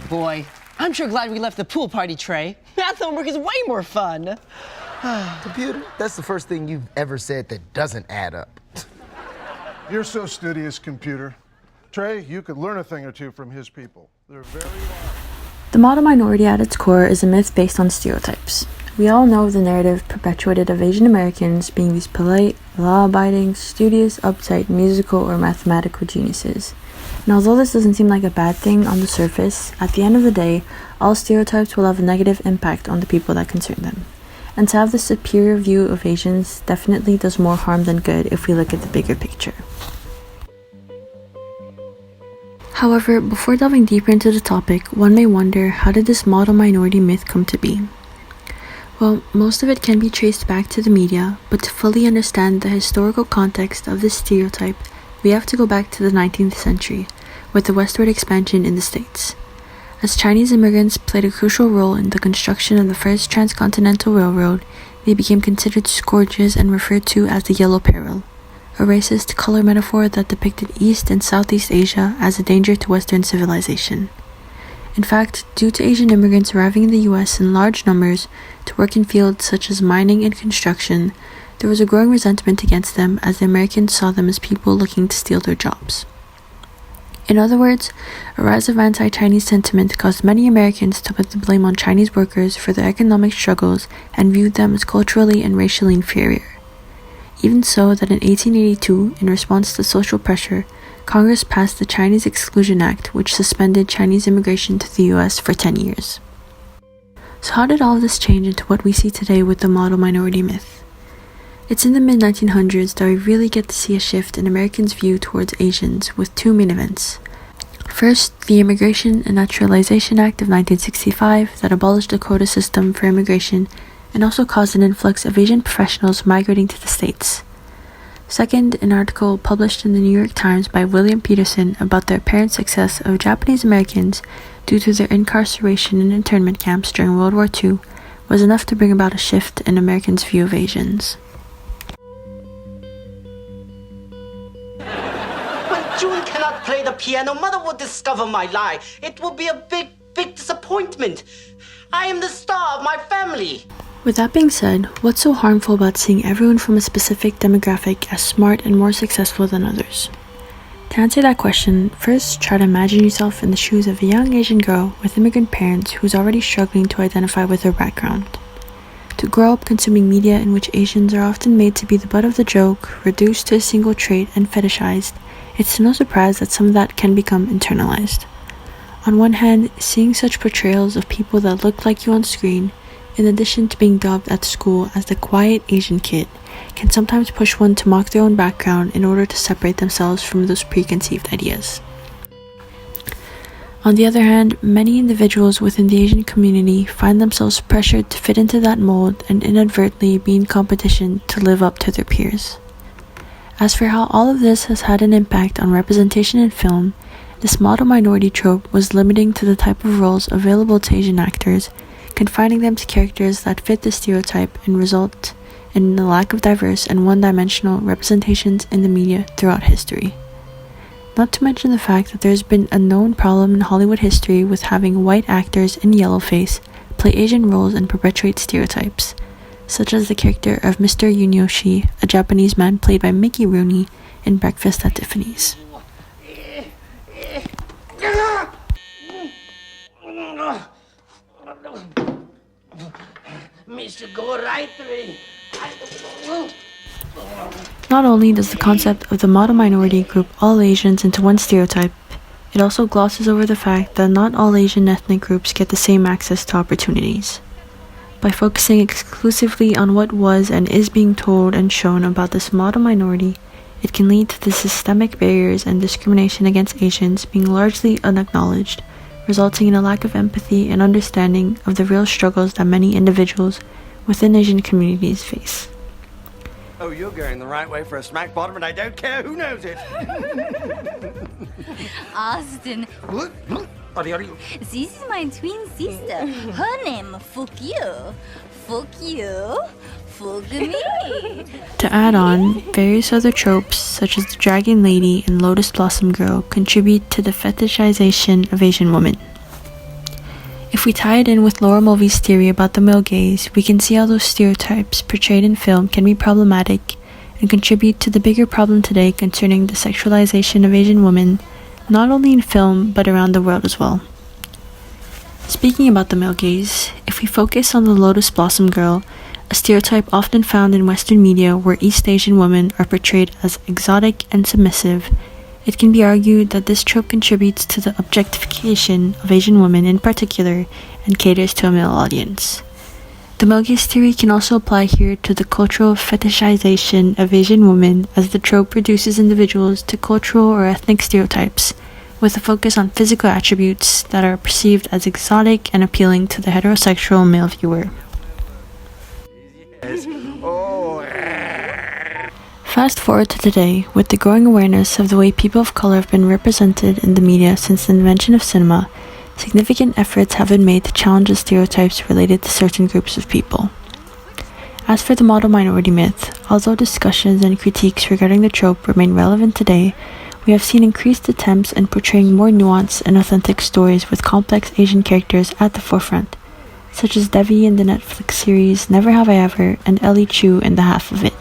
boy. I'm sure glad we left the pool party, Trey. Math homework is way more fun. Computer, that's the first thing you've ever said that doesn't add up. You're so studious, Computer. Trey, you could learn a thing or two from his people. They're very wise. The model minority at its core is a myth based on stereotypes. We all know the narrative perpetuated of Asian Americans being these polite, law-abiding, studious, uptight, musical, or mathematical geniuses. And although this doesn't seem like a bad thing on the surface, at the end of the day, all stereotypes will have a negative impact on the people that concern them. And to have this superior view of Asians definitely does more harm than good if we look at the bigger picture. However, before delving deeper into the topic, one may wonder, how did this model minority myth come to be? Well, most of it can be traced back to the media, but to fully understand the historical context of this stereotype, we have to go back to the 19th century, with the westward expansion in the States. As Chinese immigrants played a crucial role in the construction of the first transcontinental railroad, they became considered scourges and referred to as the Yellow Peril, a racist color metaphor that depicted East and Southeast Asia as a danger to Western civilization. In fact, due to Asian immigrants arriving in the US in large numbers to work in fields such as mining and construction, there was a growing resentment against them as the Americans saw them as people looking to steal their jobs. In other words, a rise of anti-Chinese sentiment caused many Americans to put the blame on Chinese workers for their economic struggles and viewed them as culturally and racially inferior. Even so that in 1882, in response to social pressure, Congress passed the Chinese Exclusion Act, which suspended Chinese immigration to the US for 10 years. So how did all of this change into what we see today with the model minority myth? It's in the mid-1900s that we really get to see a shift in Americans' view towards Asians with two main events. First, the Immigration and Naturalization Act of 1965 that abolished the quota system for immigration and also caused an influx of Asian professionals migrating to the States. Second, an article published in the New York Times by William Peterson about the apparent success of Japanese Americans due to their incarceration in internment camps during World War II was enough to bring about a shift in Americans' view of Asians. When June cannot play the piano, Mother will discover my lie. It will be a big, big disappointment. I am the star of my family. With that being said, what's so harmful about seeing everyone from a specific demographic as smart and more successful than others? To answer that question, first try to imagine yourself in the shoes of a young Asian girl with immigrant parents who's already struggling to identify with her background. To grow up consuming media in which Asians are often made to be the butt of the joke, reduced to a single trait, and fetishized, it's no surprise that some of that can become internalized. On one hand, seeing such portrayals of people that look like you on screen, in addition to being dubbed at school as the quiet Asian kid, can sometimes push one to mock their own background in order to separate themselves from those preconceived ideas. On the other hand, many individuals within the Asian community find themselves pressured to fit into that mold and inadvertently be in competition to live up to their peers. As for how all of this has had an impact on representation in film, this model minority trope was limiting to the type of roles available to Asian actors, confining them to characters that fit the stereotype and result in the lack of diverse and one-dimensional representations in the media throughout history. Not to mention the fact that there's been a known problem in Hollywood history with having white actors in yellowface play Asian roles and perpetuate stereotypes, such as the character of Mr. Yunioshi, a Japanese man played by Mickey Rooney in Breakfast at Tiffany's. Not only does the concept of the model minority group all Asians into one stereotype, it also glosses over the fact that not all Asian ethnic groups get the same access to opportunities. By focusing exclusively on what was and is being told and shown about this model minority, it can lead to the systemic barriers and discrimination against Asians being largely unacknowledged, resulting in a lack of empathy and understanding of the real struggles that many individuals within Asian communities face. Oh, you're going the right way for a smack bottom, and I don't care who knows it. Austin, What are you? this is my twin sister. Her name, fuck you. Fuck you. Fuck me. To add on, various other tropes such as the Dragon Lady and Lotus Blossom Girl contribute to the fetishization of Asian women. If we tie it in with Laura Mulvey's theory about the male gaze, we can see how those stereotypes portrayed in film can be problematic and contribute to the bigger problem today concerning the sexualization of Asian women, not only in film but around the world as well. Speaking about the male gaze, if we focus on the Lotus Blossom girl, a stereotype often found in Western media where East Asian women are portrayed as exotic and submissive, it can be argued that this trope contributes to the objectification of Asian women in particular and caters to a male audience. The male gaze theory can also apply here to the cultural fetishization of Asian women, as the trope reduces individuals to cultural or ethnic stereotypes, with a focus on physical attributes that are perceived as exotic and appealing to the heterosexual male viewer. Fast forward to today, with the growing awareness of the way people of color have been represented in the media since the invention of cinema, significant efforts have been made to challenge the stereotypes related to certain groups of people. As for the model minority myth, although discussions and critiques regarding the trope remain relevant today, we have seen increased attempts in portraying more nuanced and authentic stories with complex Asian characters at the forefront, such as Devi in the Netflix series Never Have I Ever and Ellie Chu in The Half of It.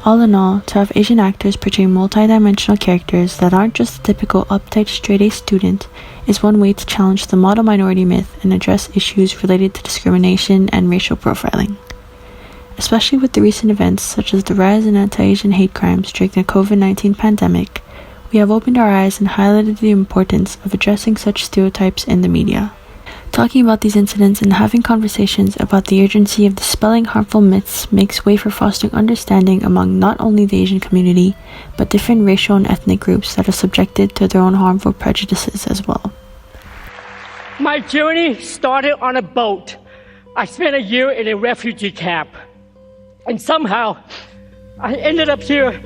All in all, to have Asian actors portray multi-dimensional characters that aren't just the typical uptight straight-A student is one way to challenge the model minority myth and address issues related to discrimination and racial profiling. Especially with the recent events such as the rise in anti-Asian hate crimes during the COVID-19 pandemic, we have opened our eyes and highlighted the importance of addressing such stereotypes in the media. Talking about these incidents and having conversations about the urgency of dispelling harmful myths makes way for fostering understanding among not only the Asian community, but different racial and ethnic groups that are subjected to their own harmful prejudices as well. My journey started on a boat. I spent a year in a refugee camp. And somehow, I ended up here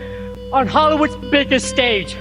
on Hollywood's biggest stage.